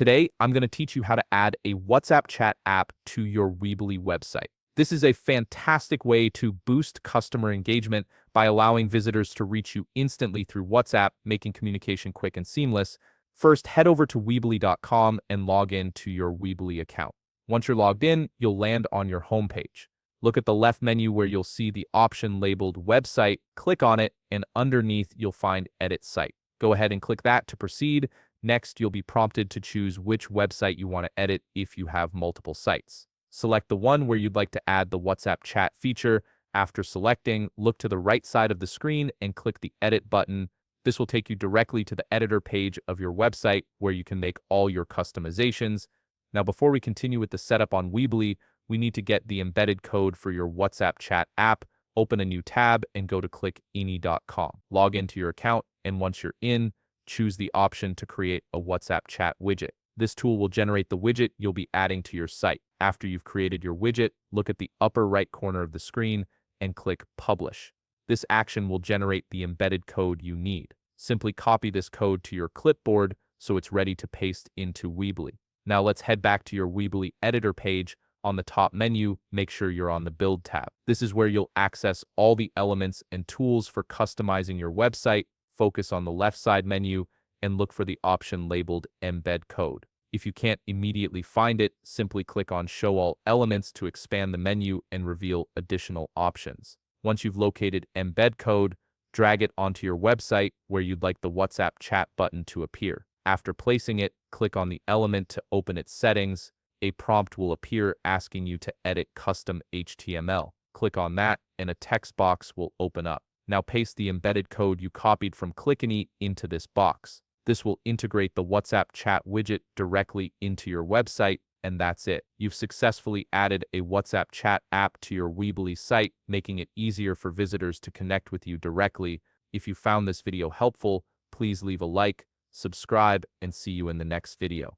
Today, I'm going to teach you how to add a WhatsApp chat app to your Weebly website. This is a fantastic way to boost customer engagement by allowing visitors to reach you instantly through WhatsApp, making communication quick and seamless. First, head over to Weebly.com and log in to your Weebly account. Once you're logged in, you'll land on your homepage. Look at the left menu where you'll see the option labeled Website, click on it, and underneath you'll find Edit Site. Go ahead and click that to proceed. Next, you'll be prompted to choose which website you want to edit if you have multiple sites. Select the one where you'd like to add the WhatsApp chat feature. After selecting, look to the right side of the screen and click the Edit button. This will take you directly to the editor page of your website where you can make all your customizations. Now, before we continue with the setup on Weebly, we need to get the embedded code for your WhatsApp chat app. Open a new tab and go to clickini.com. Log into your account, and once you're in, choose the option to create a WhatsApp chat widget. This tool will generate the widget you'll be adding to your site. After you've created your widget, look at the upper right corner of the screen and click Publish. This action will generate the embedded code you need. Simply copy this code to your clipboard so it's ready to paste into Weebly. Now let's head back to your Weebly editor page. On the top menu, make sure you're on the Build tab. This is where you'll access all the elements and tools for customizing your website. Focus on the left side menu and look for the option labeled Embed Code. If you can't immediately find it, simply click on Show All Elements to expand the menu and reveal additional options. Once you've located Embed Code, drag it onto your website where you'd like the WhatsApp chat button to appear. After placing it, click on the element to open its settings. A prompt will appear asking you to edit custom HTML. Click on that and a text box will open up. Now paste the embedded code you copied from Clickini into this box. This will integrate the WhatsApp chat widget directly into your website, and that's it. You've successfully added a WhatsApp chat app to your Weebly site, making it easier for visitors to connect with you directly. If you found this video helpful, please leave a like, subscribe, and see you in the next video.